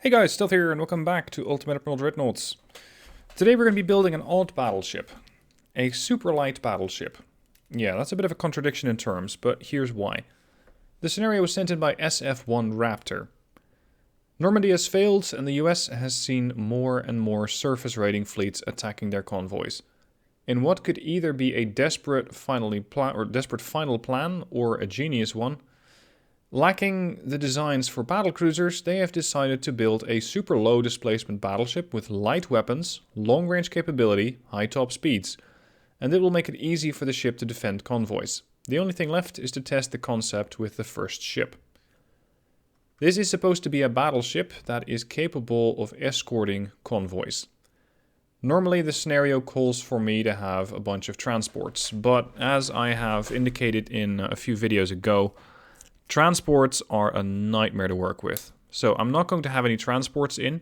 Hey guys, Stealth here and welcome back to Ultimate Admiral Dreadnoughts. Today we're going to be building an odd battleship. A Superlight battleship. Yeah, that's a bit of a contradiction in terms, but here's why. The scenario was sent in by SF-1 Raptor. Normandy has failed and the US has seen more and more surface raiding fleets attacking their convoys. In what could either be a desperate final plan or a genius one, lacking the designs for battlecruisers, they have decided to build a super low displacement battleship with light weapons, long range capability, high top speeds, and it will make it easy for the ship to defend convoys. The only thing left is to test the concept with the first ship. This is supposed to be a battleship that is capable of escorting convoys. Normally the scenario calls for me to have a bunch of transports, but as I have indicated in a few videos ago, transports are a nightmare to work with. So I'm not going to have any transports in.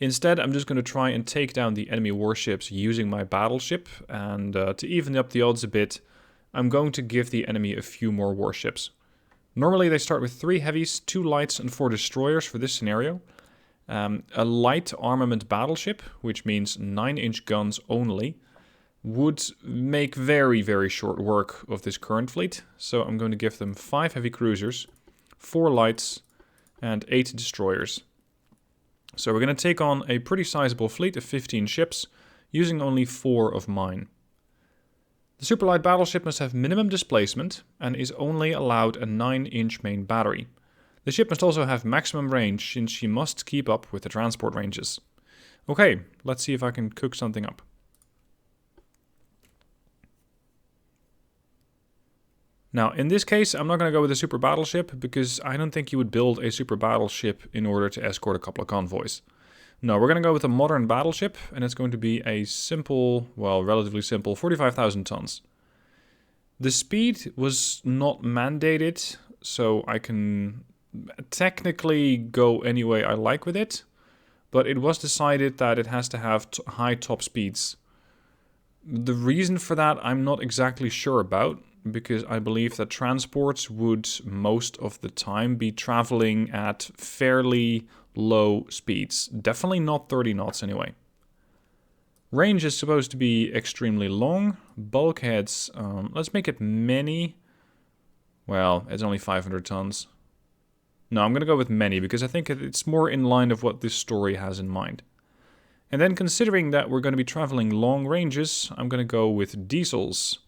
Instead, I'm just going to try and take down the enemy warships using my battleship. And to even up the odds a bit, I'm going to give the enemy a few more warships. Normally they start with 3 heavies, 2 lights and 4 destroyers for this scenario. A light armament battleship, which means 9-inch guns only, would make very, very short work of this current fleet. So I'm going to give them 5 heavy cruisers, 4 lights, and 8 destroyers. So we're going to take on a pretty sizable fleet of 15 ships, using only 4 of mine. The Superlight battleship must have minimum displacement, and is only allowed a 9-inch main battery. The ship must also have maximum range, since she must keep up with the transport ranges. Okay, let's see if I can cook something up. Now, in this case, I'm not going to go with a super battleship, because I don't think you would build a super battleship in order to escort a couple of convoys. No, we're going to go with a modern battleship, and it's going to be a simple, well, relatively simple, 45,000 tons. The speed was not mandated, so I can technically go any way I like with it, but it was decided that it has to have high top speeds. The reason for that I'm not exactly sure about, because I believe that transports would most of the time be traveling at fairly low speeds. Definitely not 30 knots anyway. Range is supposed to be extremely long. Bulkheads, let's make it many. Well, it's only 500 tons. No, I'm going to go with many, because I think it's more in line of what this story has in mind. And then considering that we're going to be traveling long ranges, I'm going to go with diesels.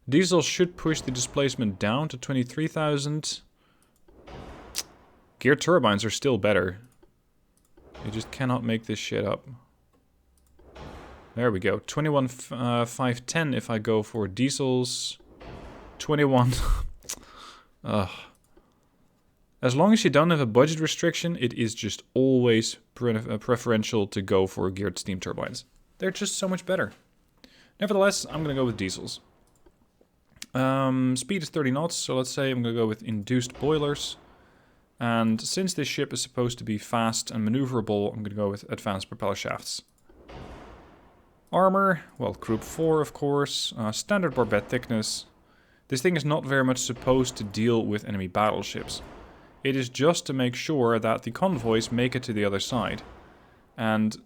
Diesel should push the displacement down to 23,000. Geared turbines are still better. You just cannot make this shit up. There we go. 21,510 if I go for diesels. 21. Ugh. As long as you don't have a budget restriction, it is just always preferential to go for geared steam turbines. They're just so much better. Nevertheless, I'm going to go with diesels. Speed is 30 knots, so let's say I'm going to go with induced boilers. And since this ship is supposed to be fast and maneuverable, I'm going to go with advanced propeller shafts. Armor, well, group 4 of course, standard barbette thickness. This thing is not very much supposed to deal with enemy battleships. It is just to make sure that the convoys make it to the other side. And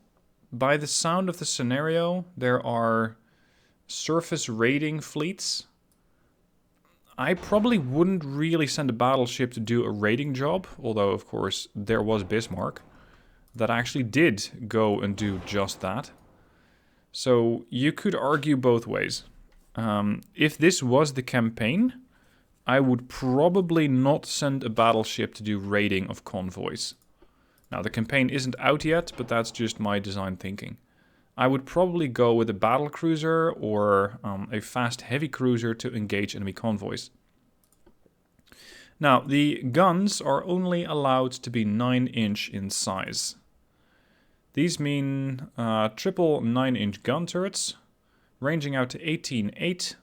by the sound of the scenario, there are surface raiding fleets. I probably wouldn't really send a battleship to do a raiding job, although of course there was Bismarck, that actually did go and do just that. So you could argue both ways. If this was the campaign, I would probably not send a battleship to do raiding of convoys. Now the campaign isn't out yet, but that's just my design thinking. I would probably go with a battlecruiser or a fast heavy cruiser to engage enemy convoys. Now, the guns are only allowed to be 9-inch in size. These mean triple 9-inch gun turrets, ranging out to 18.8,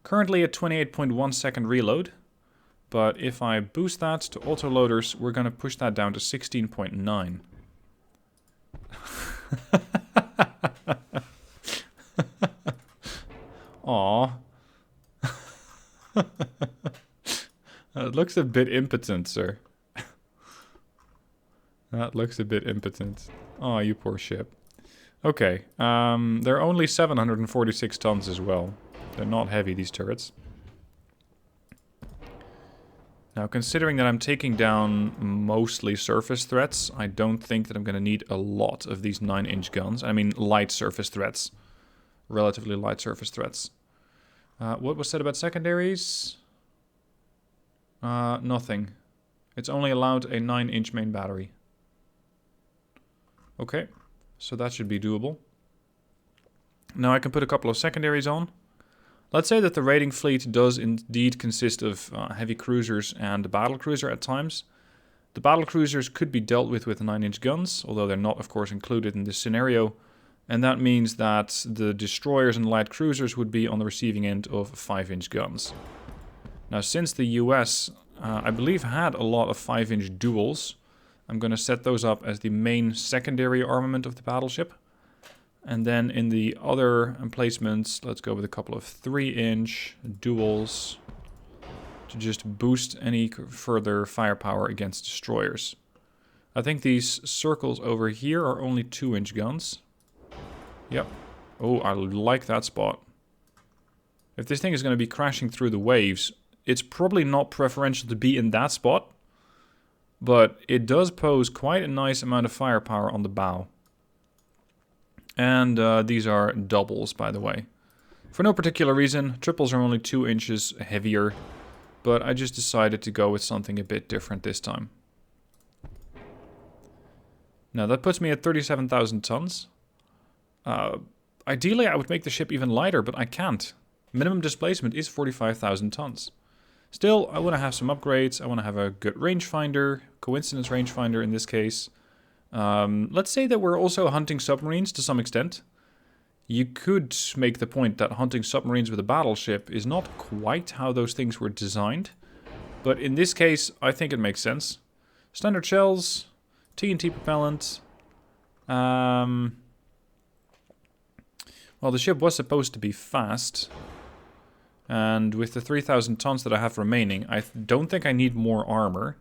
currently at 28.1 second reload. But if I boost that to autoloaders, we're going to push that down to 16.9. Aww. It looks a bit impotent, sir. That looks a bit impotent. Oh, you poor ship. Okay, they're only 746 tons as well. They're not heavy, these turrets. Now, considering that I'm taking down mostly surface threats, I don't think that I'm going to need a lot of these 9-inch guns. I mean, light surface threats. Relatively light surface threats. What was said about secondaries? Nothing. It's only allowed a 9-inch main battery. Okay, so that should be doable. Now I can put a couple of secondaries on. Let's say that the raiding fleet does indeed consist of heavy cruisers and a battle cruiser at times. The battle cruisers could be dealt with 9-inch guns, although they're not, of course, included in this scenario. And that means that the destroyers and light cruisers would be on the receiving end of 5-inch guns. Now, since the US, I believe, had a lot of 5-inch duels, I'm going to set those up as the main secondary armament of the battleship. And then in the other emplacements, let's go with a couple of 3-inch duels to just boost any further firepower against destroyers. I think these circles over here are only 2-inch guns. Yep. Oh, I like that spot. If this thing is going to be crashing through the waves, it's probably not preferential to be in that spot, but it does pose quite a nice amount of firepower on the bow. And these are doubles, by the way. For no particular reason, triples are only 2 inches heavier, but I just decided to go with something a bit different this time. Now that puts me at 37,000 tons. Ideally I would make the ship even lighter, but I can't. Minimum displacement is 45,000 tons. Still, I want to have some upgrades. I want to have a good rangefinder, coincidence rangefinder in this case. Let's say that we're also hunting submarines to some extent. You could make the point that hunting submarines with a battleship is not quite how those things were designed. But in this case, I think it makes sense. Standard shells, TNT propellant. Well, the ship was supposed to be fast. And with the 3,000 tons that I have remaining, I don't think I need more armor.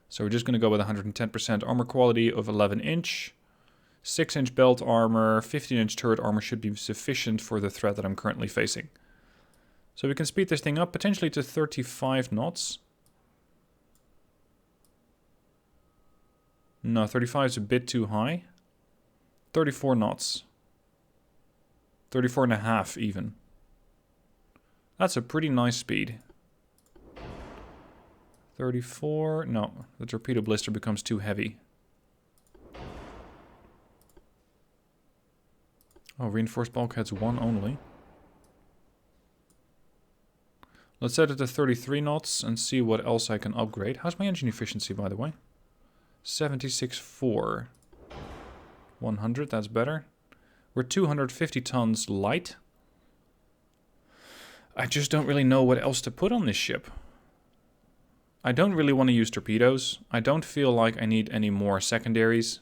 So we're just going to go with 110% armor quality of 11-inch. 6-inch belt armor, 15-inch turret armor should be sufficient for the threat that I'm currently facing. So we can speed this thing up potentially to 35 knots. No, 35 is a bit too high. 34 knots. 34 and a half even. That's a pretty nice speed. 34, no, the torpedo blister becomes too heavy. Oh, reinforced bulkheads 1 only. Let's set it to 33 knots and see what else I can upgrade. How's my engine efficiency, by the way? 76.4. 100, that's better. We're 250 tons light. I just don't really know what else to put on this ship. I don't really want to use torpedoes. I don't feel like I need any more secondaries.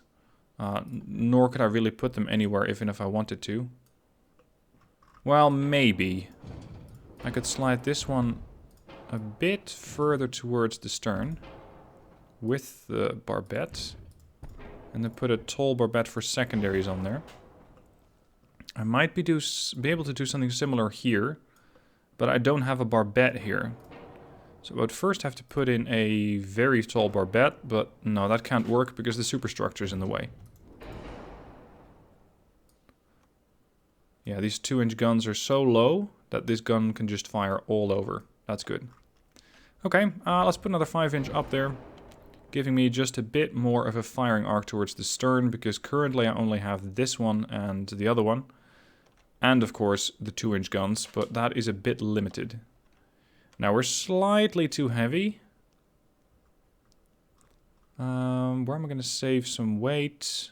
Nor could I really put them anywhere even if I wanted to. Well, maybe. I could slide this one a bit further towards the stern. With the barbette. And then put a tall barbette for secondaries on there. I might be able to do something similar here. But I don't have a barbette here. So I would first have to put in a very tall barbette, but no, that can't work because the superstructure is in the way. Yeah, these 2-inch guns are so low that this gun can just fire all over. That's good. Okay, let's put another 5-inch up there, giving me just a bit more of a firing arc towards the stern, because currently I only have this one and the other one. And, of course, the 2-inch guns, but that is a bit limited. Now, we're slightly too heavy. Where am I going to save some weight?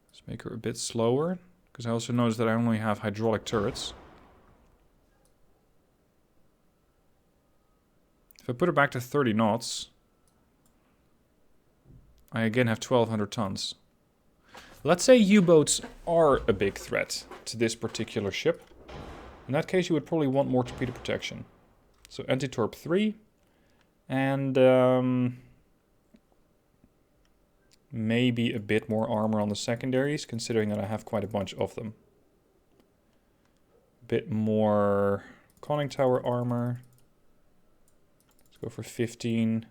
Let's make her a bit slower, because I also noticed that I only have hydraulic turrets. If I put her back to 30 knots, I again have 1,200 tons. Let's say U-boats are a big threat to this particular ship. In that case, you would probably want more torpedo protection. So anti-torp 3. And Maybe a bit more armor on the secondaries, considering that I have quite a bunch of them. A bit more conning tower armor. Let's go for 15.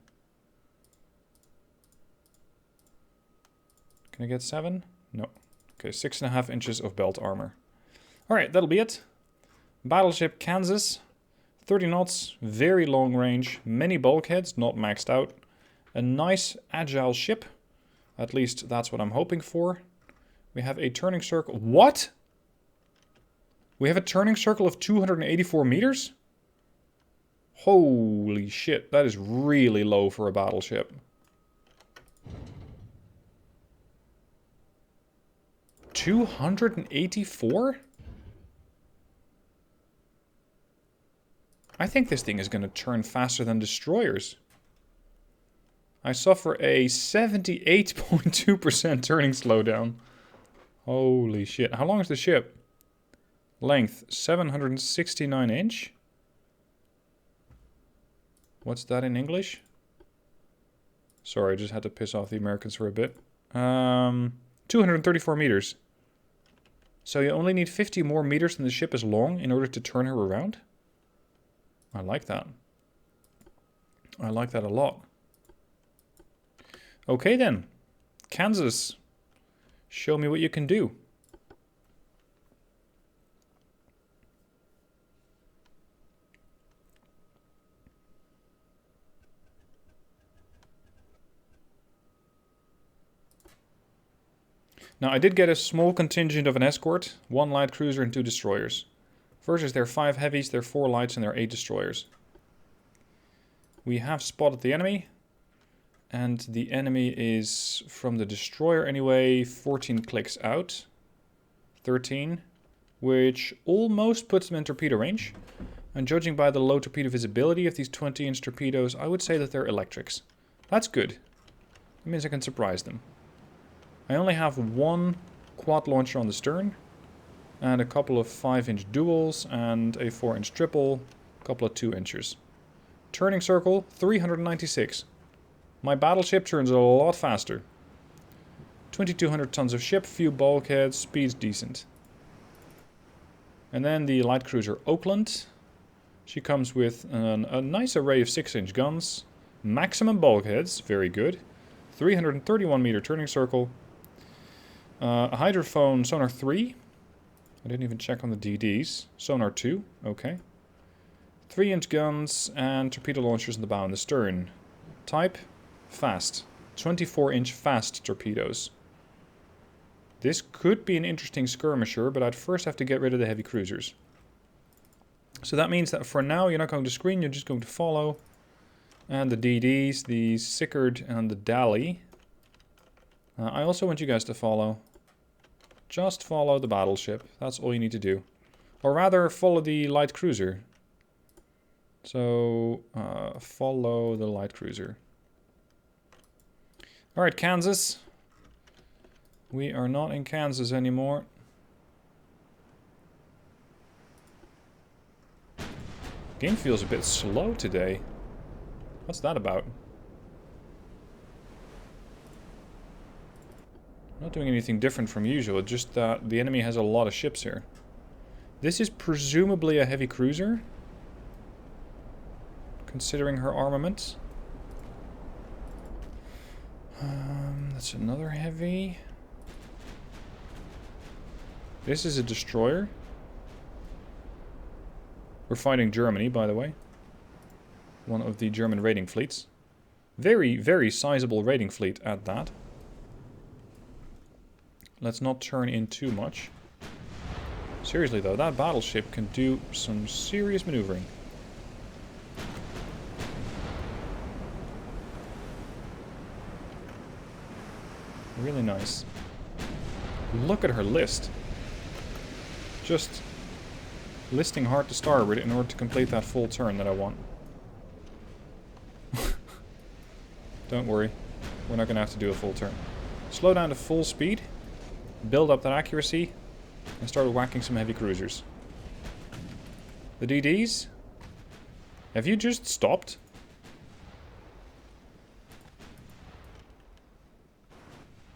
Can I get 7? No. Okay, 6.5 inches of belt armor. Alright, that'll be it. Battleship Kansas. 30 knots, very long range, many bulkheads, not maxed out. A nice agile ship. At least that's what I'm hoping for. We have a turning circle. What? We have a turning circle of 284 meters? Holy shit, that is really low for a battleship. 284? I think this thing is going to turn faster than destroyers. I suffer a 78.2% turning slowdown. Holy shit. How long is the ship? Length, 769 inch. What's that in English? Sorry, I just had to piss off the Americans for a bit. 234 meters. So you only need 50 more meters than the ship is long in order to turn her around? I like that. I like that a lot. Okay then. Kansas. Show me what you can do. Now I did get a small contingent of an escort. 1 light cruiser and 2 destroyers. Versus their 5 heavies, their 4 lights and their 8 destroyers. We have spotted the enemy. And the enemy is, from the destroyer anyway, 14 clicks out. 13. Which almost puts them in torpedo range. And judging by the low torpedo visibility of these 20-inch torpedoes, I would say that they're electrics. That's good. That means I can surprise them. I only have 1 quad launcher on the stern. And a couple of 5-inch duals and a 4-inch triple. A couple of 2-inchers. Turning circle, 396. My battleship turns a lot faster. 2,200 tons of ship, few bulkheads, speed's decent. And then the light cruiser Oakland. She comes with a nice array of 6-inch guns. Maximum bulkheads, very good. 331 meter turning circle. A hydrophone sonar 3. I didn't even check on the DDs. Sonar 2, okay. 3-inch guns and torpedo launchers in the bow and the stern. Type, fast. 24-inch fast torpedoes. This could be an interesting skirmisher, but I'd first have to get rid of the heavy cruisers. So that means that for now you're not going to screen, you're just going to follow. And the DDs, the Sickard and the Dally. I also want you guys to follow. Just follow the battleship. That's all you need to do. Or rather, follow the light cruiser. So, follow the light cruiser. Alright, Kansas. We are not in Kansas anymore. Game feels a bit slow today. What's that about? Not doing anything different from usual, just that the enemy has a lot of ships here. This is presumably a heavy cruiser, considering her armament. That's another heavy. This is a destroyer. We're fighting Germany, by the way. One of the German raiding fleets. Very, very sizable raiding fleet at that. Let's not turn in too much. Seriously though, that battleship can do some serious maneuvering. Really nice. Look at her list. Just listing hard to starboard in order to complete that full turn that I want. Don't worry, we're not going to have to do a full turn. Slow down to full speed, build up that accuracy, and start whacking some heavy cruisers. The DDs? Have you just stopped?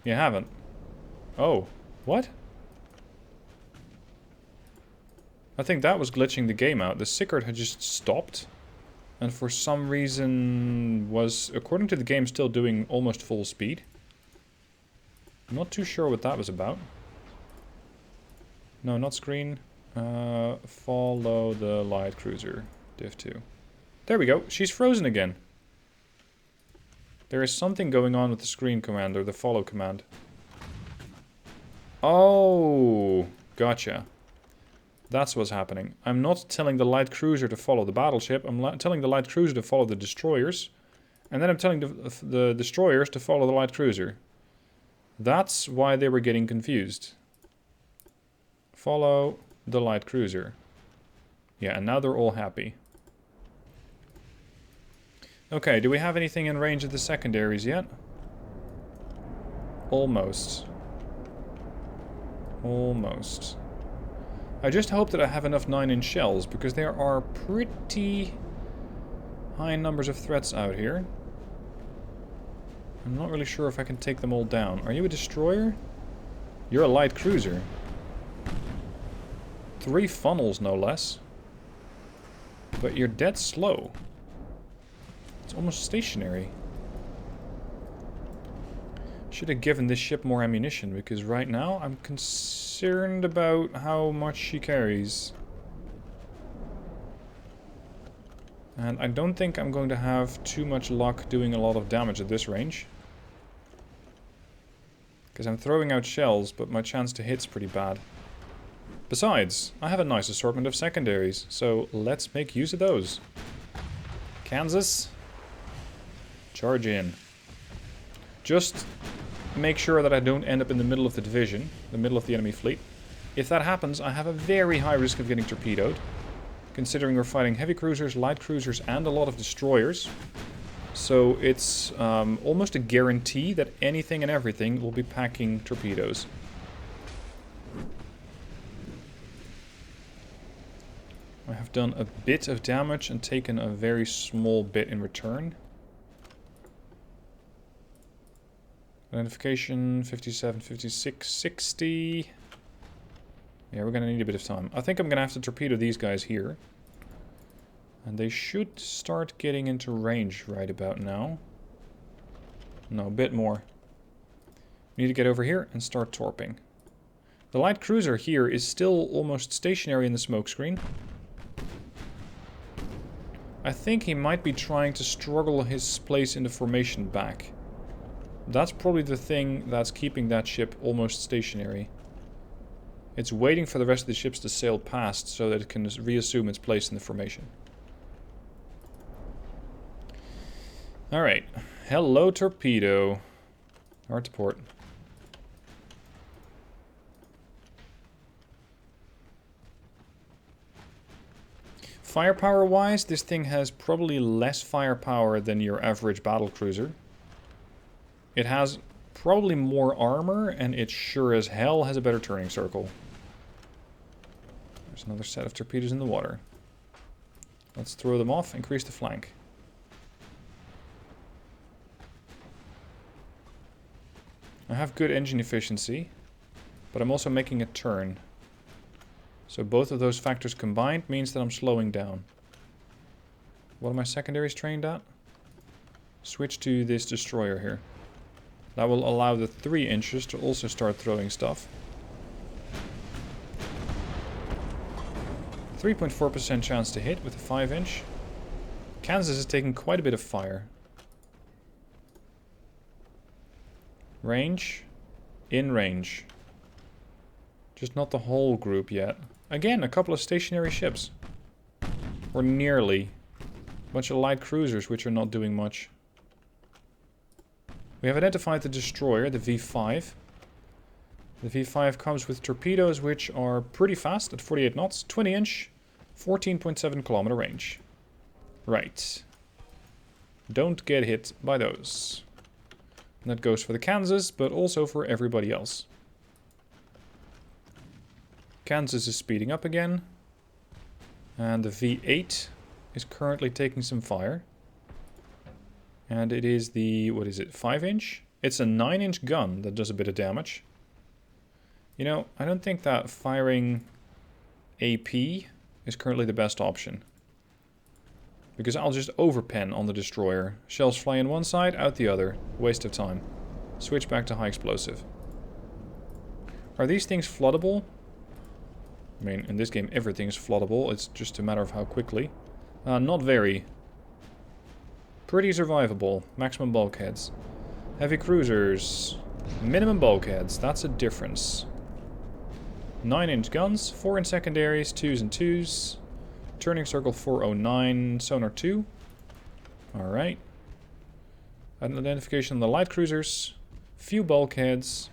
You haven't. Oh, what? I think that was glitching the game out. The Sickert had just stopped. And for some reason was, according to the game, still doing almost full speed. I'm not too sure what that was about. No, not screen. Follow the light cruiser. Div 2. There we go. She's frozen again. There is something going on with the screen command, or the follow command. Oh, gotcha. That's what's happening. I'm not telling the light cruiser to follow the battleship. I'm telling the light cruiser to follow the destroyers. And then I'm telling the destroyers to follow the light cruiser. That's why they were getting confused. Follow the light cruiser. Yeah, and now they're all happy. Okay, do we have anything in range of the secondaries yet? Almost. Almost. I just hope that I have enough 9-inch shells, because there are pretty high numbers of threats out here. I'm not really sure if I can take them all down. Are you a destroyer? You're a light cruiser. 3 funnels, no less. But you're dead slow. It's almost stationary. Should have given this ship more ammunition, because right now I'm concerned about how much she carries. And I don't think I'm going to have too much luck doing a lot of damage at this range. Because I'm throwing out shells, but my chance to hit's pretty bad. Besides, I have a nice assortment of secondaries, so let's make use of those. Kansas, charge in. Just make sure that I don't end up in the middle of the division, the middle of the enemy fleet. If that happens, I have a very high risk of getting torpedoed, considering we're fighting heavy cruisers, light cruisers, and a lot of destroyers. So it's almost a guarantee that anything and everything will be packing torpedoes. I have done a bit of damage and taken a very small bit in return. Identification, 57, 56, 60. Yeah, we're going to need a bit of time. I think I'm going to have to torpedo these guys here. And they should start getting into range right about now. No, a bit more. We need to get over here and start torping. The light cruiser here is still almost stationary in the smoke screen. I think he might be trying to struggle his place in the formation back. That's probably the thing that's keeping that ship almost stationary. It's waiting for the rest of the ships to sail past so that it can reassume its place in the formation. Alright. Hello, torpedo. Hard to port. Firepower-wise, this thing has probably less firepower than your average battlecruiser. It has probably more armor, and it sure as hell has a better turning circle. There's another set of torpedoes in the water. Let's throw them off, increase the flank. I have good engine efficiency, but I'm also making a turn. So both of those factors combined means that I'm slowing down. What are my secondaries trained at? Switch to this destroyer here. That will allow the 3 inches to also start throwing stuff. 3.4% chance to hit with a 5-inch. Kansas is taking quite a bit of fire. Range. In range. Just not the whole group yet. Again, a couple of stationary ships. Or nearly. A bunch of light cruisers which are not doing much. We have identified the destroyer, the V5. The V5 comes with torpedoes which are pretty fast at 48 knots, 20-inch, 14.7 kilometer range. Right. Don't get hit by those. And that goes for the Kansas, but also for everybody else. Kansas is speeding up again. And the V8 is currently taking some fire. And it is the, what is it, 5-inch? It's a 9-inch gun that does a bit of damage. You know, I don't think that firing AP is currently the best option. Because I'll just overpen on the destroyer. Shells fly in one side, out the other. Waste of time. Switch back to high explosive. Are these things floodable? I mean, in this game everything's floodable. It's just a matter of how quickly. Not very. Pretty survivable. Maximum bulkheads. Heavy cruisers. Minimum bulkheads. That's a difference. 9-inch guns. 4 in secondaries. 2s and 2s. Turning circle 409. Sonar 2. Alright. Identification on the light cruisers. Few bulkheads.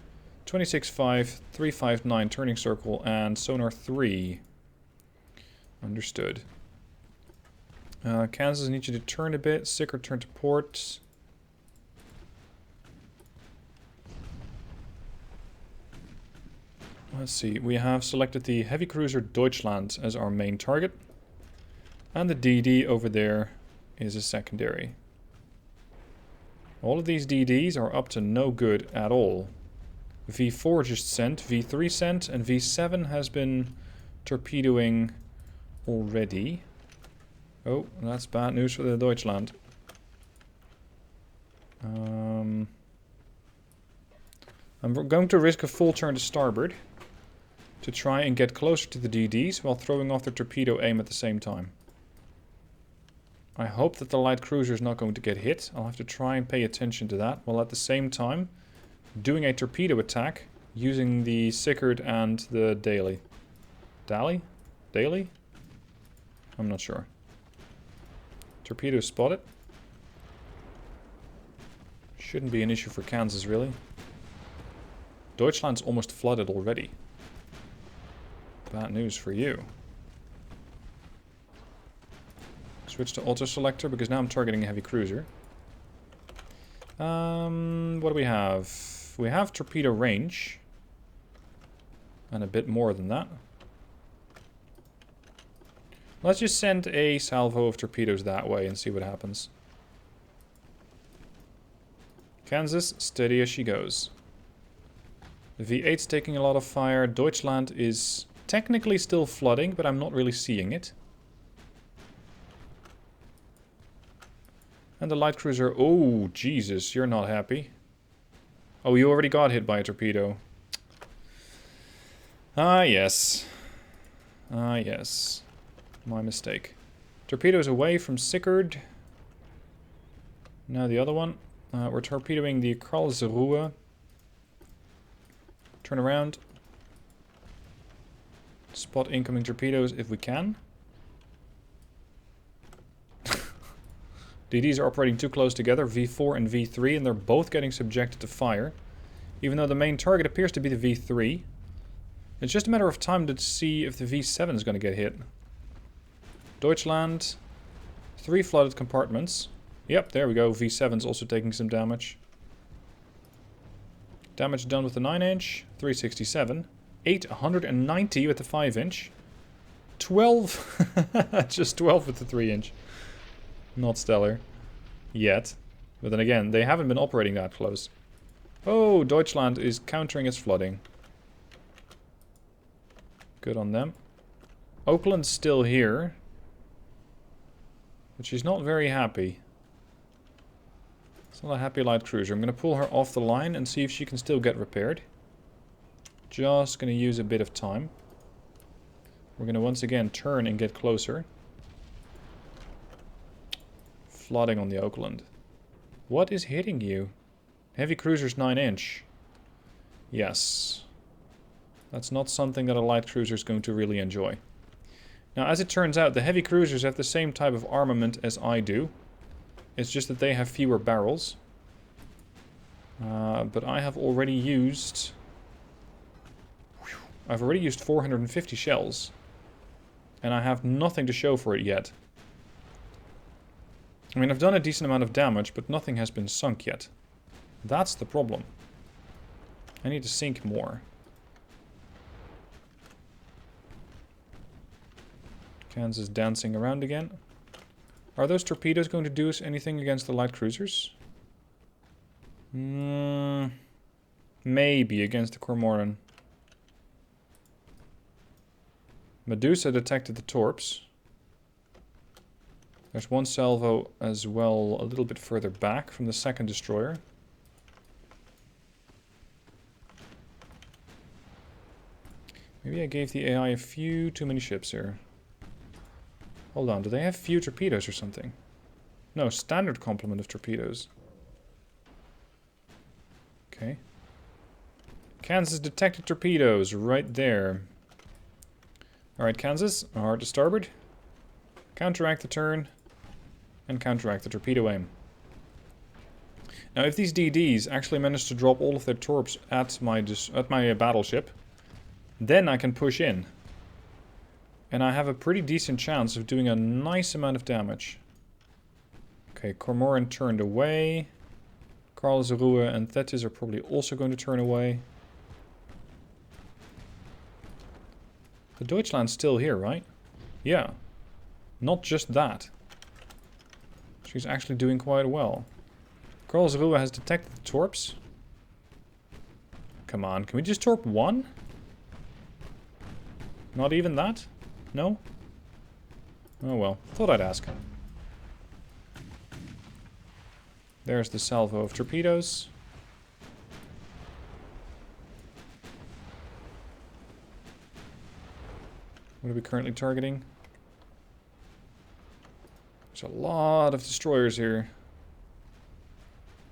26.5. 359 turning circle. And sonar 3. Understood. Kansas needs you to turn a bit. Sicker turn to port. Let's see. We have selected the heavy cruiser Deutschland as our main target. And the DD over there is a secondary. All of these DDs are up to no good at all. V4 just sent, V3 sent, and V7 has been torpedoing already. Oh, that's bad news for the Deutschland. I'm going to risk a full turn to starboard to try and get closer to the DDs while throwing off the torpedo aim at the same time. I hope that the light cruiser is not going to get hit. I'll have to try and pay attention to that, while at the same time doing a torpedo attack using the Sickard and the Daly. Daly? Daly? I'm not sure. Torpedo spotted. Shouldn't be an issue for Kansas, really. Deutschland's almost flooded already. Bad news for you. Switch to auto selector because now I'm targeting a heavy cruiser. What do we have? We have torpedo range. And a bit more than that. Let's just send a salvo of torpedoes that way and see what happens. Kansas, steady as she goes. The V8's taking a lot of fire. Deutschland is technically still flooding, but I'm not really seeing it. And the light cruiser... Oh, Jesus, you're not happy. Oh, you already got hit by a torpedo. Ah, yes. Ah, yes. My mistake. Torpedoes away from Sickard. Now the other one. We're torpedoing the Karlsruhe. Turn around. Spot incoming torpedoes if we can. DDs are operating too close together, V4 and V3, and they're both getting subjected to fire. Even though the main target appears to be the V3. It's just a matter of time to see if the V7 is going to get hit. Deutschland. 3 flooded compartments. Yep, there we go. V7's also taking some damage. Damage done with the 9-inch. 367. 890 with the 5-inch. 12. Just 12 with the 3-inch. Not stellar. Yet. But then again, they haven't been operating that close. Oh, Deutschland is countering its flooding. Good on them. Oakland's still here. But she's not very happy. It's not a happy light cruiser. I'm going to pull her off the line and see if she can still get repaired. Just going to use a bit of time. We're going to once again turn and get closer. Flooding on the Oakland. What is hitting you? Heavy cruiser's 9-inch. Yes. That's not something that a light cruiser is going to really enjoy. Now, as it turns out, the heavy cruisers have the same type of armament as I do. It's just that they have fewer barrels. But I have already used... I've already used 450 shells. And I have nothing to show for it yet. I mean, I've done a decent amount of damage, but nothing has been sunk yet. That's the problem. I need to sink more. Kansas dancing around again. Are those torpedoes going to do us anything against the light cruisers? Maybe against the Cormoran. Medusa detected the torps. There's one salvo as well a little bit further back from the second destroyer. Maybe I gave the AI a few too many ships here. Hold on, do they have few torpedoes or something? No, standard complement of torpedoes. Okay. Kansas detected torpedoes right there. Alright, Kansas, hard to starboard. Counteract the turn. And counteract the torpedo aim. Now, if these DDs actually manage to drop all of their torps at my battleship, then I can push in. And I have a pretty decent chance of doing a nice amount of damage. Okay, Cormoran turned away. Karlsruhe and Thetis are probably also going to turn away. The Deutschland's still here, right? Yeah. Not just that. She's actually doing quite well. Karlsruhe has detected the torps. Come on, can we just torp one? Not even that? No? Oh well, thought I'd ask. There's the salvo of torpedoes. What are we currently targeting? There's a lot of destroyers here.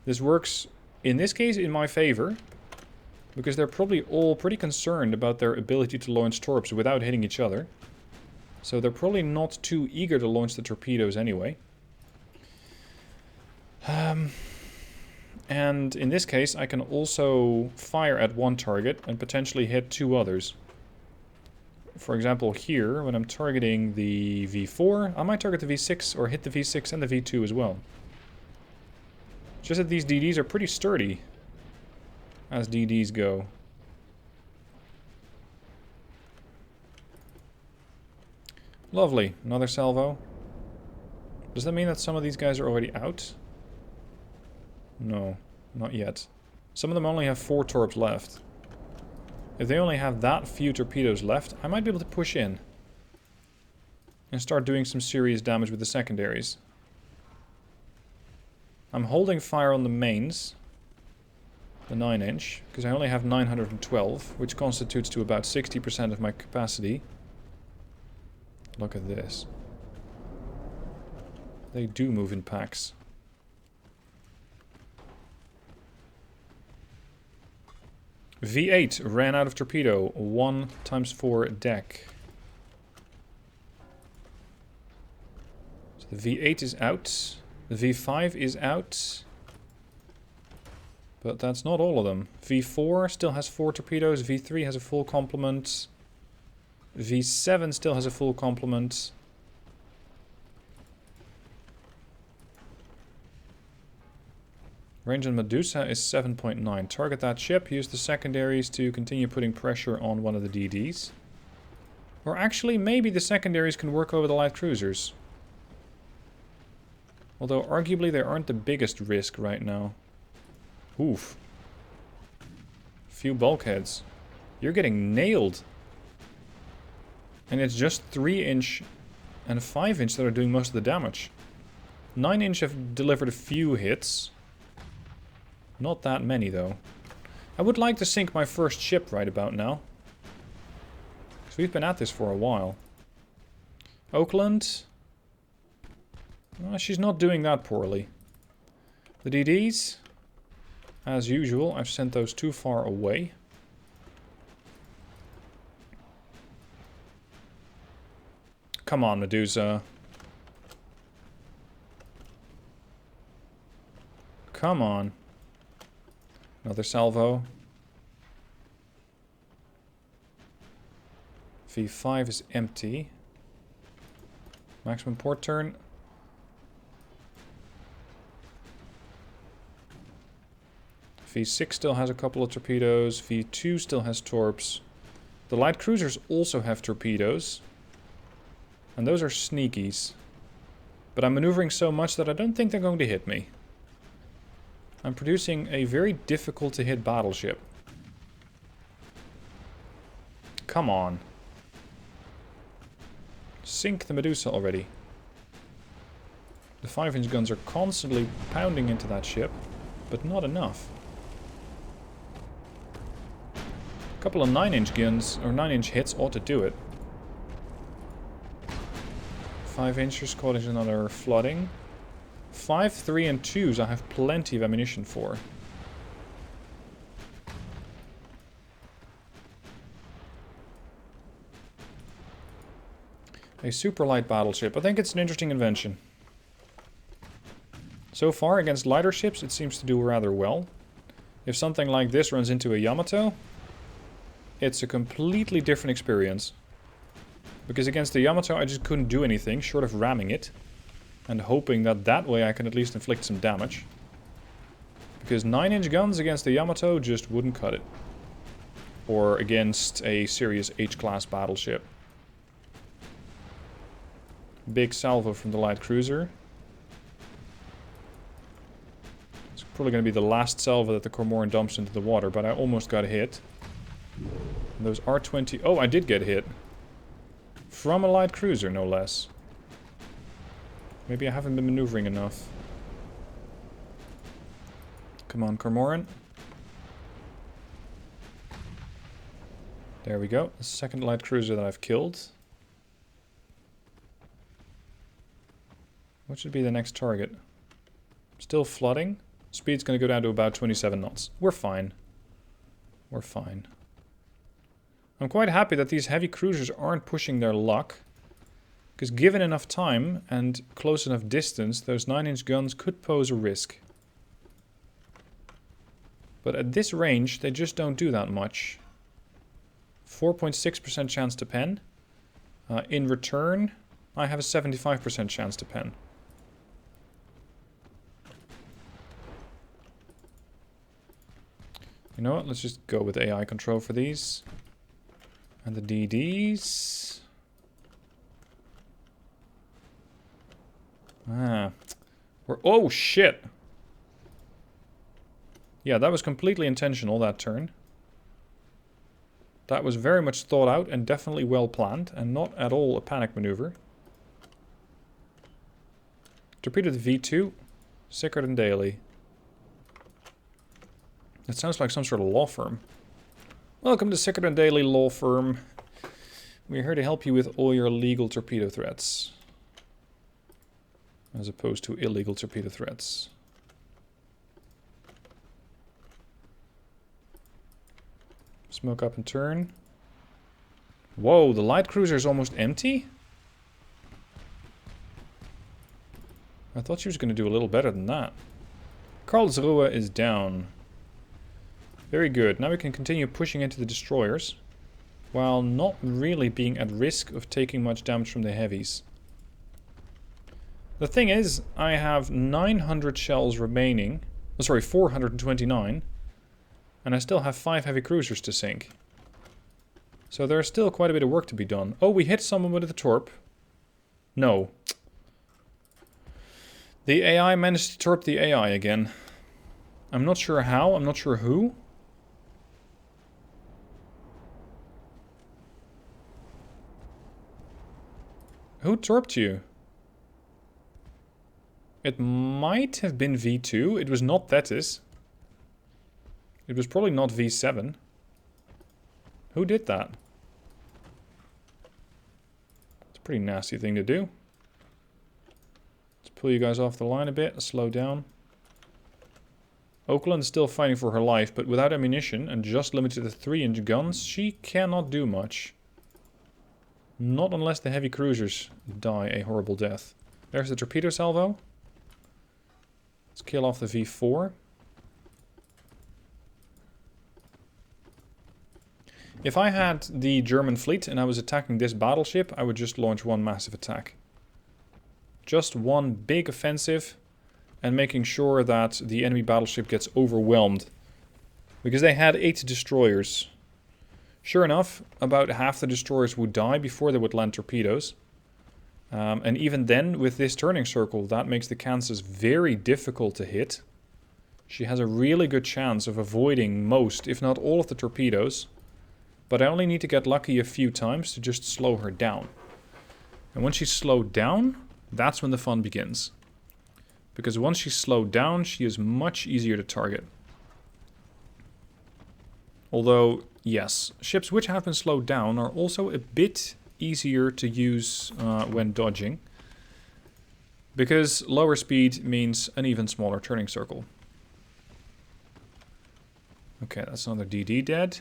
This works, in this case, in my favor. Because they're probably all pretty concerned about their ability to launch torps without hitting each other. So they're probably not too eager to launch the torpedoes anyway. And in this case, I can also fire at one target and potentially hit two others. For example, here, when I'm targeting the V4, I might target the V6 or hit the V6 and the V2 as well. Just that these DDs are pretty sturdy, as DDs go. Lovely, another salvo. Does that mean that some of these guys are already out? No, not yet. Some of them only have 4 torps left. If they only have that few torpedoes left, I might be able to push in. And start doing some serious damage with the secondaries. I'm holding fire on the mains. The 9-inch, because I only have 912, which constitutes to about 60% of my capacity. Look at this. They do move in packs. V8 ran out of torpedo. 1 × 4 deck. So the V8 is out. The V5 is out. But that's not all of them. V4 still has 4 torpedoes. V3 has a full complement. V7 still has a full complement. Range on Medusa is 7.9. Target that ship. Use the secondaries to continue putting pressure on one of the DDs. Or actually, maybe the secondaries can work over the light cruisers. Although, arguably, they aren't the biggest risk right now. Oof. Few bulkheads. You're getting nailed. And it's just 3-inch and 5-inch that are doing most of the damage. 9-inch have delivered a few hits. Not that many, though. I would like to sink my first ship right about now. Because we've been at this for a while. Oakland. Well, she's not doing that poorly. The DDs. As usual, I've sent those too far away. Come on, Medusa. Come on. Another salvo. V5 is empty. Maximum port turn. V6 still has a couple of torpedoes. V2 still has torps. The light cruisers also have torpedoes. And those are sneakies. But I'm maneuvering so much that I don't think they're going to hit me. I'm producing a very difficult to hit battleship. Come on. Sink the Medusa already. The 5-inch guns are constantly pounding into that ship, but not enough. A couple of 9-inch guns, or 9-inch hits ought to do it. 5-inchers causing another flooding. 5, 3, and 2s I have plenty of ammunition for. A superlight battleship. I think it's an interesting invention. So far, against lighter ships, it seems to do rather well. If something like this runs into a Yamato, it's a completely different experience. Because against the Yamato, I just couldn't do anything short of ramming it. And hoping that that way I can at least inflict some damage. Because 9-inch guns against the Yamato just wouldn't cut it. Or against a serious H-class battleship. Big salvo from the light cruiser. It's probably going to be the last salvo that the Cormoran dumps into the water, but I almost got hit. And those R-20... Oh, I did get hit. From a light cruiser, no less. Maybe I haven't been maneuvering enough. Come on, Cormoran. There we go. The second light cruiser that I've killed. What should be the next target? Still flooding. Speed's going to go down to about 27 knots. We're fine. We're fine. I'm quite happy that these heavy cruisers aren't pushing their luck. Because given enough time and close enough distance, those 9-inch guns could pose a risk. But at this range, they just don't do that much. 4.6% chance to pen. In return, I have a 75% chance to pen. You know what, let's just go with AI control for these. And the DDs. Oh shit! Yeah, that was completely intentional, that turn. That was very much thought out and definitely well planned, and not at all a panic maneuver. Torpedoed V2. Sickert and Daly. That sounds like some sort of law firm. Welcome to Sickert and Daly Law Firm. We're here to help you with all your legal torpedo threats. As opposed to illegal torpedo threats. Smoke up and turn. Whoa, the light cruiser is almost empty? I thought she was going to do a little better than that. Karlsruhe is down. Very good. Now we can continue pushing into the destroyers. While not really being at risk of taking much damage from the heavies. The thing is, I have 900 shells remaining. Oh, sorry, 429. And I still have 5 heavy cruisers to sink. So there's still quite a bit of work to be done. Oh, we hit someone with the torp. No. The AI managed to torp the AI again. I'm not sure how, I'm not sure who. Who torped you? It might have been V2. It was not Thetis. It was probably not V7. Who did that? It's a pretty nasty thing to do. Let's pull you guys off the line a bit. Slow down. Oakland's still fighting for her life, but without ammunition and just limited to 3-inch guns, she cannot do much. Not unless the heavy cruisers die a horrible death. There's the torpedo salvo. Let's kill off the V4. If I had the German fleet and I was attacking this battleship, I would just launch one massive attack. Just one big offensive and making sure that the enemy battleship gets overwhelmed. Because they had 8 destroyers. Sure enough, about half the destroyers would die before they would land torpedoes. And even then, with this turning circle, that makes the Kansas very difficult to hit. She has a really good chance of avoiding most, if not all of the torpedoes. But I only need to get lucky a few times to just slow her down. And when she's slowed down, that's when the fun begins. Because once she's slowed down, she is much easier to target. Although, yes, ships which have been slowed down are also a bit easier to use when dodging. Because lower speed means an even smaller turning circle. Okay, that's another DD dead.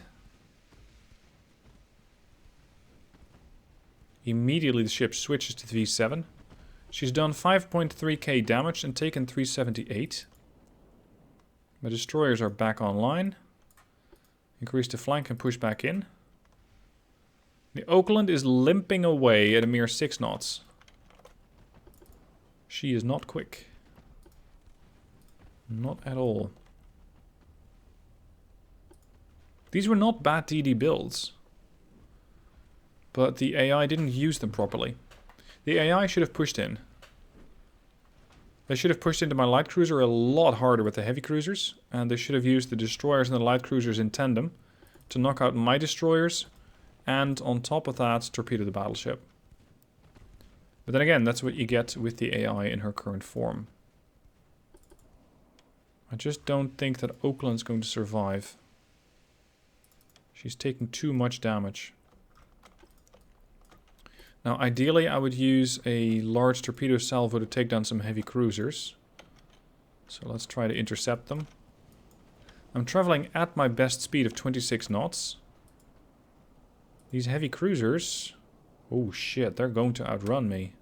Immediately the ship switches to V7. She's done 5.3k damage and taken 378. My destroyers are back online. Increase the flank and push back in. The Oakland is limping away at a mere 6 knots. She is not quick. Not at all. These were not bad DD builds. But the AI didn't use them properly. The AI should have pushed in. They should have pushed into my light cruiser a lot harder with the heavy cruisers. And they should have used the destroyers and the light cruisers in tandem to knock out my destroyers. And on top of that, torpedo the battleship. But then again, that's what you get with the AI in her current form. I just don't think that Oakland's going to survive. She's taking too much damage. Now, ideally, I would use a large torpedo salvo to take down some heavy cruisers. So let's try to intercept them. I'm traveling at my best speed of 26 knots. These heavy cruisers... Oh shit, they're going to outrun me.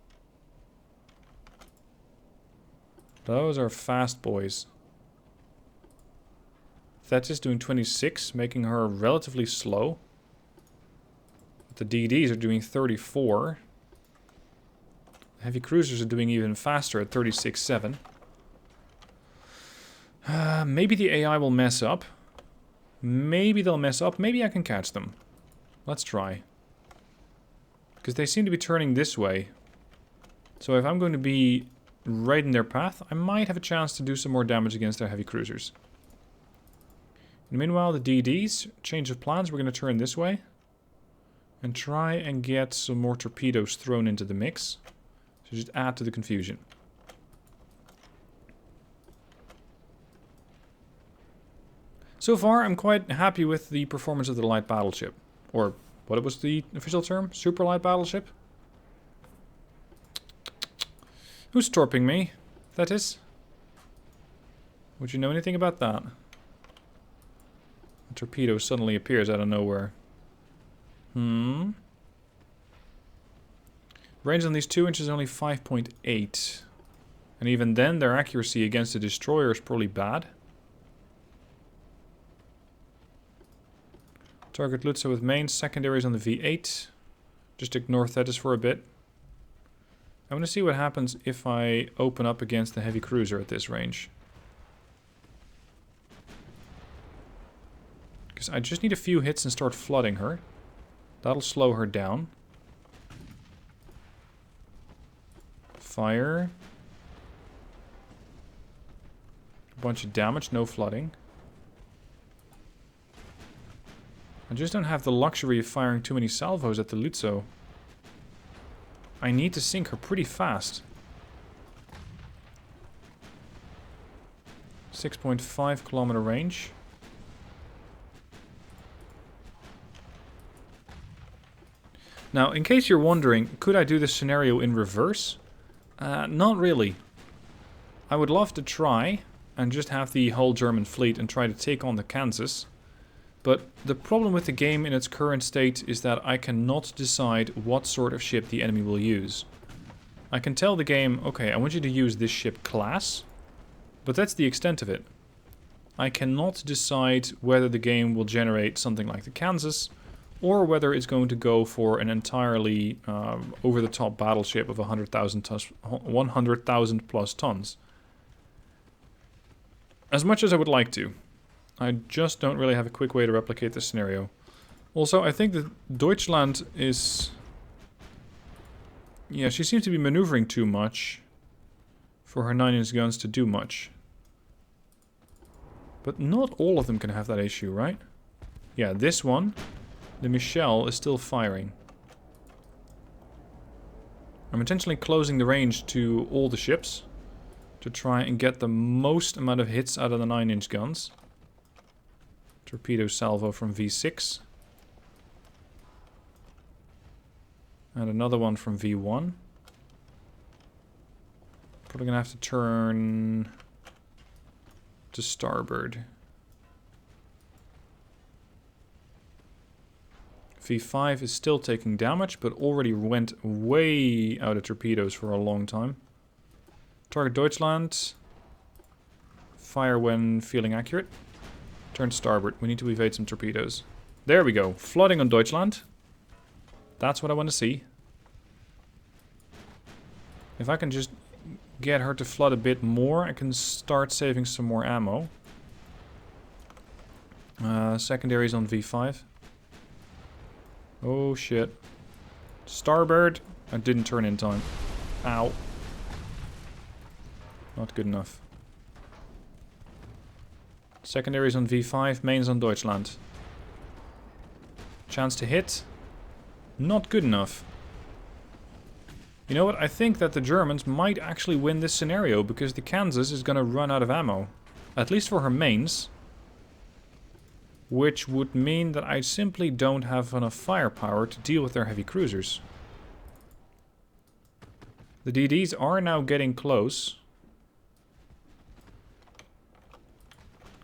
Those are fast boys. Thetis doing 26, making her relatively slow. The DDs are doing 34. Heavy cruisers are doing even faster at 36.7. Maybe the AI will mess up. Maybe they'll mess up. Maybe I can catch them. Let's try. Because they seem to be turning this way. So if I'm going to be right in their path, I might have a chance to do some more damage against their heavy cruisers. And meanwhile, the DDs, change of plans, we're going to turn this way. And try and get some more torpedoes thrown into the mix. So just add to the confusion. So far, I'm quite happy with the performance of the light battleship. Or, what was the official term? Superlight battleship? Who's torping me? That is? Would you know anything about that? A torpedo suddenly appears out of nowhere. Range on these 2 inches is only 5.8. And even then, their accuracy against the destroyer is probably bad. Target Lutza with main, secondaries on the V8. Just ignore Thetis for a bit. I want to see what happens if I open up against the heavy cruiser at this range. Because I just need a few hits and start flooding her. That'll slow her down. Fire. A bunch of damage, no flooding. I just don't have the luxury of firing too many salvos at the Lutzo. I need to sink her pretty fast. 6.5 kilometer range. Now, in case you're wondering, could I do this scenario in reverse? Not really. I would love to try and just have the whole German fleet and try to take on the Kansas. But the problem with the game in its current state is that I cannot decide what sort of ship the enemy will use. I can tell the game, okay, I want you to use this ship class, but that's the extent of it. I cannot decide whether the game will generate something like the Kansas, or whether it's going to go for an entirely over-the-top battleship of 100,000 plus tons. As much as I would like to. I just don't really have a quick way to replicate this scenario. Also, I think that Deutschland is... Yeah, she seems to be maneuvering too much for her 9-inch guns to do much. But not all of them can have that issue, right? Yeah, this one The Michelle is still firing. I'm intentionally closing the range to all the ships to try and get the most amount of hits out of the 9-inch guns. Torpedo salvo from V6. And another one from V1. Probably gonna have to turn to starboard. V5 is still taking damage, but already went way out of torpedoes for a long time. Target Deutschland. Fire when feeling accurate. Turn to starboard. We need to evade some torpedoes. There we go. Flooding on Deutschland. That's what I want to see. If I can just get her to flood a bit more, I can start saving some more ammo. Secondaries on V5. Oh shit. Starboard. I didn't turn in time. Ow. Not good enough. Secondaries on V5, mains on Deutschland. Chance to hit. Not good enough. You know what? I think that the Germans might actually win this scenario because the Kansas is going to run out of ammo. At least for her mains. Which would mean that I simply don't have enough firepower to deal with their heavy cruisers. The DDs are now getting close.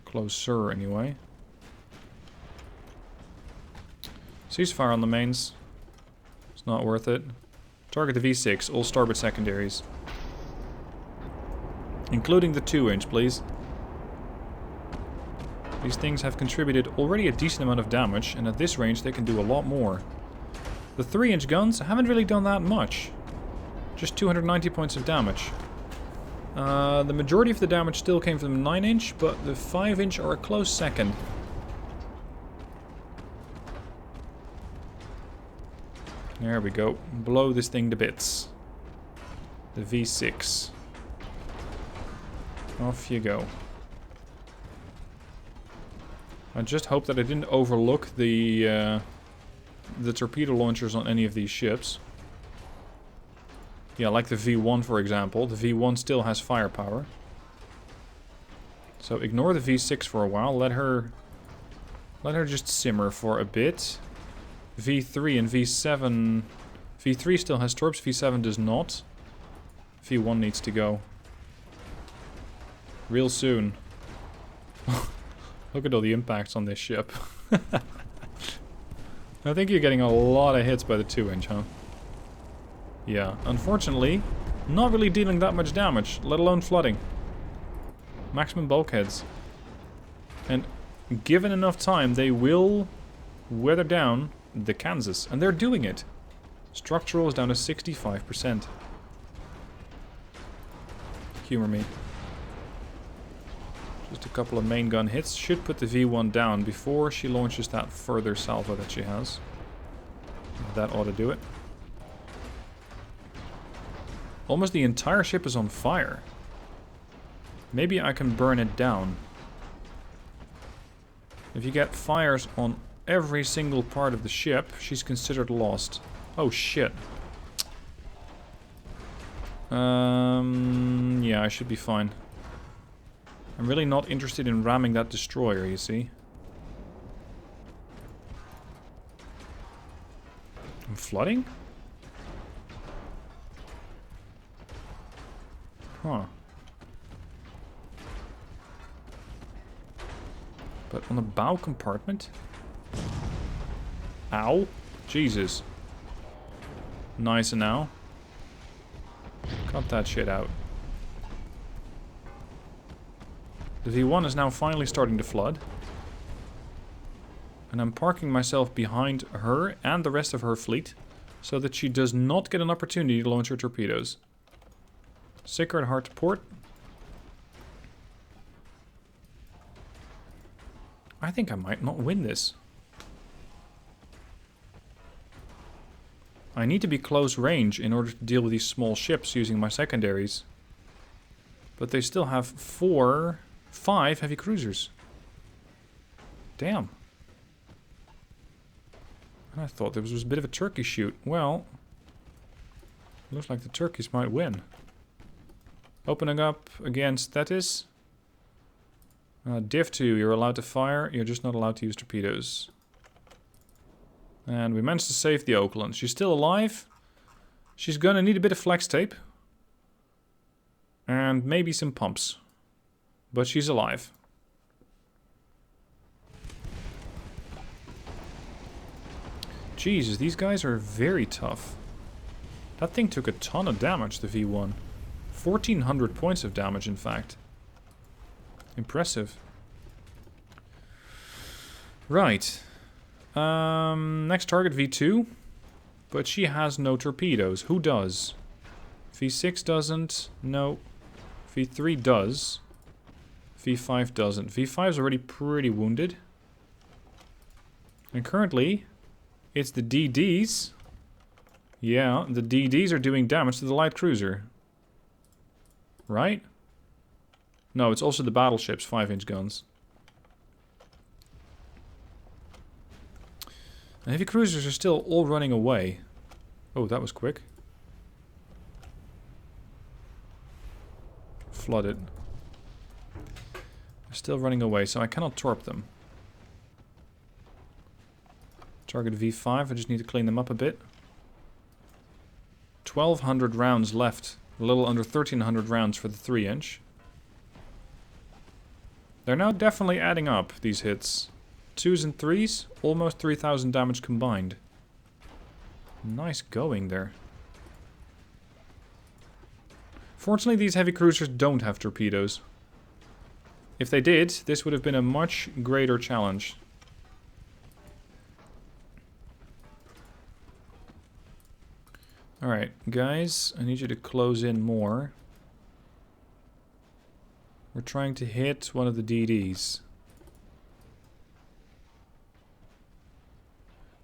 Closer, anyway. Ceasefire on the mains. It's not worth it. Target the V6, all starboard secondaries. Including the 2-inch, please. These things have contributed already a decent amount of damage, and at this range they can do a lot more. The 3-inch guns haven't really done that much. Just 290 points of damage. The majority of the damage still came from the 9-inch, but the 5-inch are a close second. There we go. Blow this thing to bits. The V6. Off you go. I just hope that I didn't overlook the torpedo launchers on any of these ships. Yeah, like the V1 for example. The V1 still has firepower. So ignore the V6 for a while. Let her just simmer for a bit. V3 and V7... V3 still has torps, V7 does not. V1 needs to go. Real soon. Look at all the impacts on this ship. I think you're getting a lot of hits by the 2-inch, huh? Yeah, unfortunately, not really dealing that much damage, let alone flooding. Maximum bulkheads. And given enough time, they will weather down the Kansas. And they're doing it. Structural is down to 65%. Humor me. Just a couple of main gun hits. Should put the V1 down before she launches that further salvo that she has. That ought to do it. Almost the entire ship is on fire. Maybe I can burn it down. If you get fires on every single part of the ship, she's considered lost. Oh shit. Yeah, I should be fine. I'm really not interested in ramming that destroyer, you see. I'm flooding? Huh. But on the bow compartment? Ow. Jesus. Nice and now. Cut that shit out. The V1 is now finally starting to flood. And I'm parking myself behind her and the rest of her fleet so that she does not get an opportunity to launch her torpedoes. Sicker and hard to port. I think I might not win this. I need to be close range in order to deal with these small ships using my secondaries. But they still have 5 heavy cruisers. Damn. I thought there was a bit of a turkey shoot. Well, looks like the turkeys might win. Opening up against Thetis. Div 2, you're allowed to fire. You're just not allowed to use torpedoes. And we managed to save the Oakland. She's still alive. She's gonna need a bit of flex tape. And maybe some pumps. But she's alive. Jesus, these guys are very tough. That thing took a ton of damage, the V1. 1400 points of damage, in fact. Impressive. Right. Next target, V2. But she has no torpedoes. Who does? V6 doesn't. No. V3 does. V5 doesn't. V5's already pretty wounded. And currently, it's the DDs. Yeah, the DDs are doing damage to the light cruiser. Right? No, it's also the battleships, 5-inch guns. The heavy cruisers are still all running away. Oh, that was quick. Flooded. They're still running away, so I cannot torp them. Target V5, I just need to clean them up a bit. 1200 rounds left. A little under 1300 rounds for the 3-inch. They're now definitely adding up, these hits. 2s and 3s, almost 3000 damage combined. Nice going there. Fortunately, these heavy cruisers don't have torpedoes. If they did, this would have been a much greater challenge. Alright, guys, I need you to close in more. We're trying to hit one of the DDs.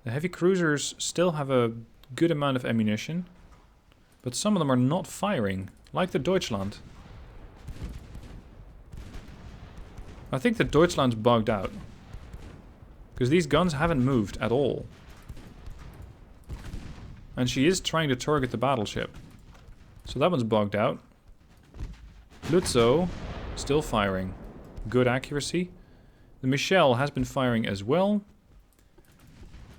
The heavy cruisers still have a good amount of ammunition, but some of them are not firing, like the Deutschland. I think the Deutschland's bugged out, because these guns haven't moved at all. And she is trying to target the battleship. So that one's bugged out. Lutzo, still firing. Good accuracy. The Michelle has been firing as well.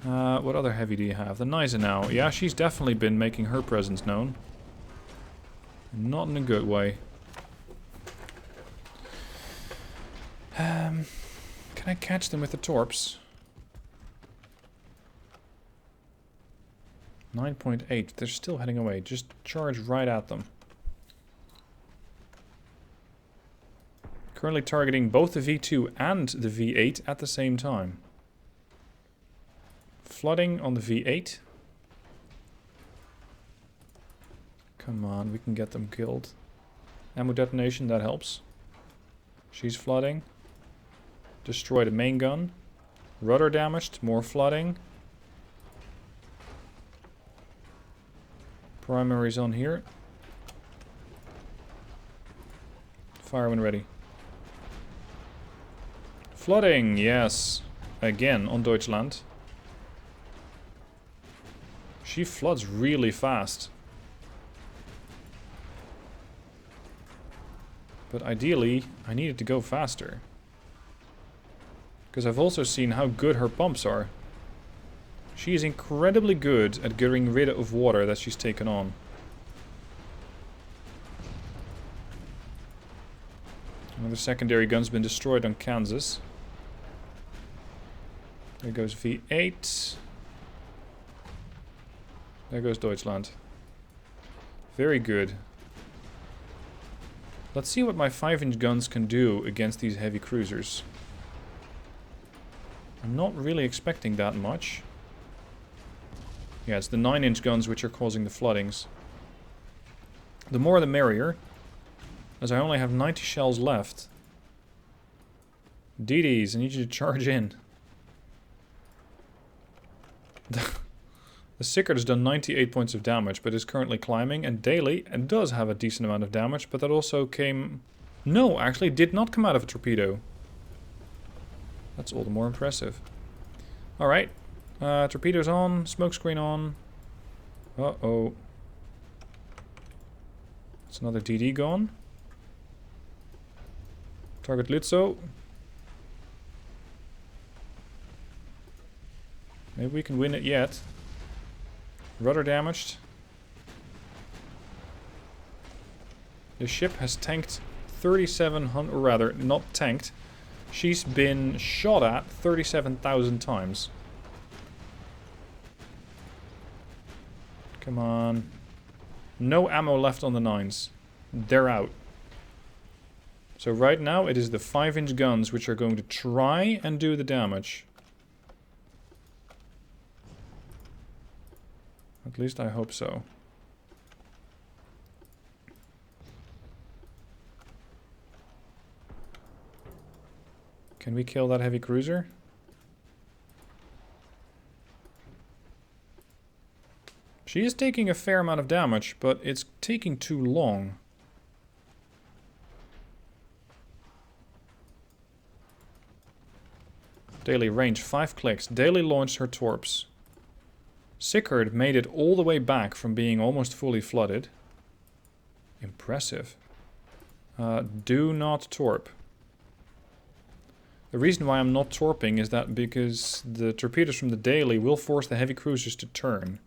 What other heavy do you have? The Gneisenau. Yeah, she's definitely been making her presence known. Not in a good way. Can I catch them with the torps? 9.8. They're still heading away. Just charge right at them. Currently targeting both the V2 and the V8 at the same time. Flooding on the V8. Come on, we can get them killed. Ammo detonation, that helps. She's flooding. Destroy the main gun. Rudder damaged, more flooding. Primary's on here. Fire when ready. Flooding, yes. Again on Deutschland. She floods really fast. But ideally, I need it to go faster. Because I've also seen how good her pumps are. She is incredibly good at getting rid of water that she's taken on. Another secondary gun's been destroyed on Kansas. There goes V8. There goes Deutschland. Very good. Let's see what my 5-inch guns can do against these heavy cruisers. I'm not really expecting that much. Yeah, it's the 9-inch guns which are causing the floodings. The more the merrier, as I only have 90 shells left. DDs, I need you to charge in. The Sickert has done 98 points of damage, but is currently climbing, and daily, and does have a decent amount of damage, but that also came... No, actually did not come out of a torpedo. That's all the more impressive. Alright, Torpedoes on, smokescreen on. Uh-oh. It's another DD gone. Target Lutzo. Maybe we can win it yet. Rudder damaged. The ship has tanked 3,700, or rather, not tanked. She's been shot at 37,000 times. Come on. No ammo left on the 9s. They're out. So right now it is the 5-inch guns which are going to try and do the damage. At least I hope so. Can we kill that heavy cruiser? She is taking a fair amount of damage, but it's taking too long. Daily range, 5 clicks. Daily launched her torps. Sickard made it all the way back from being almost fully flooded. Impressive. Do not torp. The reason why I'm not torping is that because the torpedoes from the Daily will force the heavy cruisers to turn.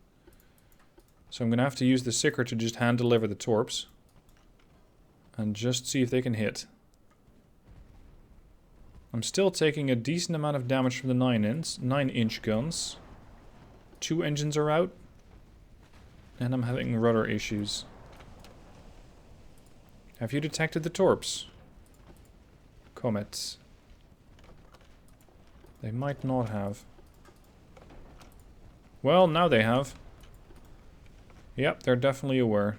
So I'm going to have to use the Sickard to just hand deliver the torps. And just see if they can hit. I'm still taking a decent amount of damage from the 9-inch guns. 2 engines are out. And I'm having rudder issues. Have you detected the torps? Comets. They might not have. Well, now they have. Yep, they're definitely aware.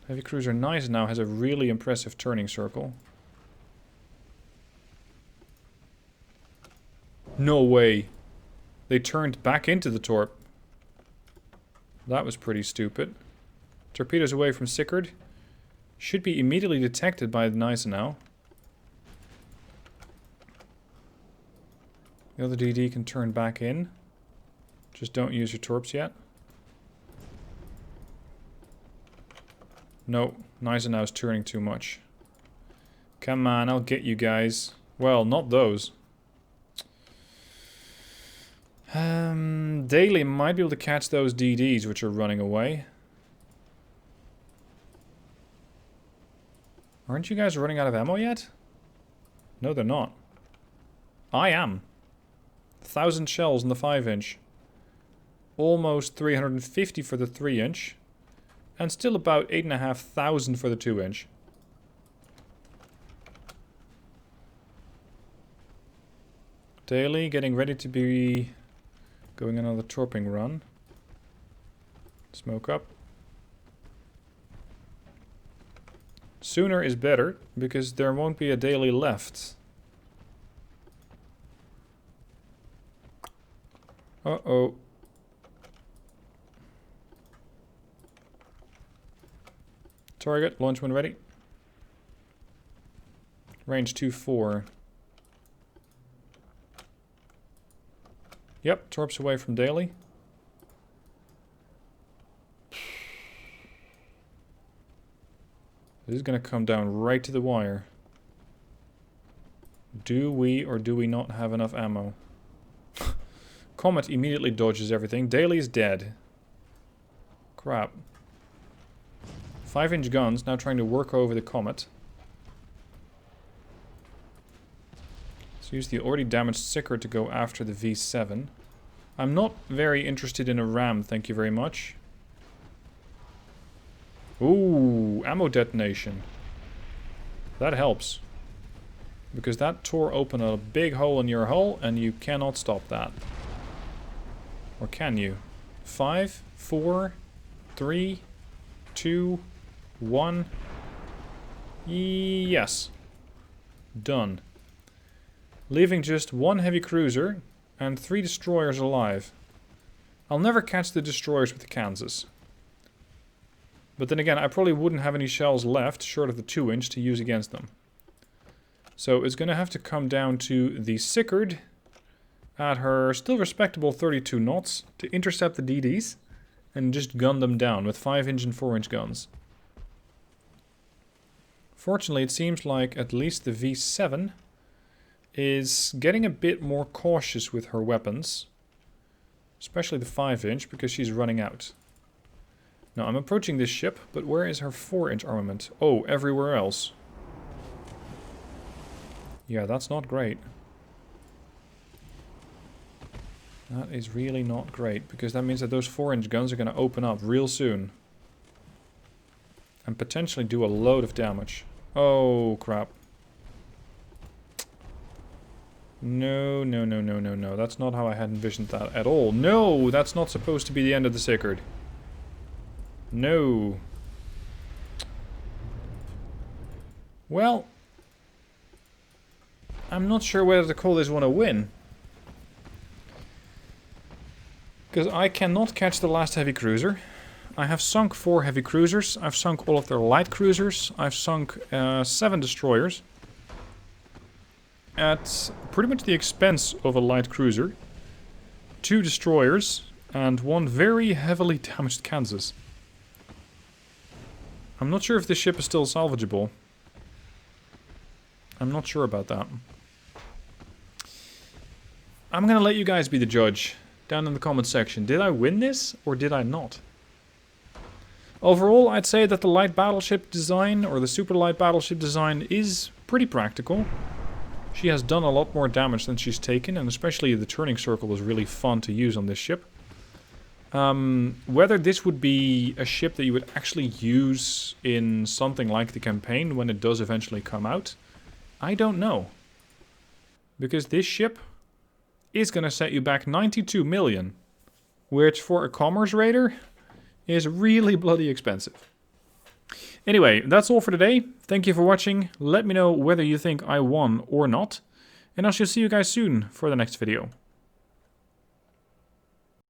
Heavy Cruiser Nice now has a really impressive turning circle. No way. They turned back into the torp. That was pretty stupid. Torpedoes away from Sickard. Should be immediately detected by the Nice now. The other DD can turn back in. Just don't use your torps yet. No, Gneisenau's turning too much. Come on, I'll get you guys. Well, not those. Daily might be able to catch those DDs which are running away. Aren't you guys running out of ammo yet? No, they're not. I am. 1,000 shells in the 5-inch. Almost 350 for the 3-inch. And still about 8,500 for the 2-inch. Daily getting ready to be going another torping run. Smoke up. Sooner is better, because there won't be a Daily left. Uh-oh. Target, launch when ready. Range 2-4. Yep, torps away from Daily. This is going to come down right to the wire. Do we or do we not have enough ammo? Comet immediately dodges everything. Daily is dead. Crap. 5-inch guns now trying to work over the Comet. Let's use the already damaged Sickard to go after the V7. I'm not very interested in a ram, thank you very much. Ooh, ammo detonation. That helps. Because that tore open a big hole in your hull and you cannot stop that. Or can you? 5, 4, 3, 2, 1. Yes. Done. Leaving just 1 heavy cruiser and 3 destroyers alive. I'll never catch the destroyers with the Kansas. But then again, I probably wouldn't have any shells left, short of the 2-inch, to use against them. So it's going to have to come down to the Sickard at her still respectable 32 knots to intercept the DDs and just gun them down with 5-inch and 4-inch guns. Fortunately, it seems like at least the V7 is getting a bit more cautious with her weapons. Especially the 5-inch, because she's running out. Now, I'm approaching this ship, but where is her 4-inch armament? Oh, everywhere else. Yeah, that's not great. That is really not great, because that means that those 4-inch guns are going to open up real soon. And potentially do a load of damage. Oh, crap. No, no, no, no, no, no. That's not how I had envisioned that at all. No, that's not supposed to be the end of the Sickard. No. Well, I'm not sure whether to call this one a win. Because I cannot catch the last heavy cruiser. I have sunk 4 heavy cruisers. I've sunk all of their light cruisers. I've sunk 7 destroyers. At pretty much the expense of a light cruiser. 2 destroyers. And 1 very heavily damaged Kansas. I'm not sure if this ship is still salvageable. I'm not sure about that. I'm gonna let you guys be the judge. Down in the comment section. Did I win this or did I not? Overall, I'd say that the light battleship design, or the super light battleship design, is pretty practical. She has done a lot more damage than she's taken, and especially the turning circle was really fun to use on this ship. Whether this would be a ship that you would actually use in something like the campaign when it does eventually come out, I don't know. Because this ship is going to set you back 92 million, which for a commerce raider is really bloody expensive. Anyway, that's all for today. Thank you for watching. Let me know whether you think I won or not, and I shall see you guys soon for the next video.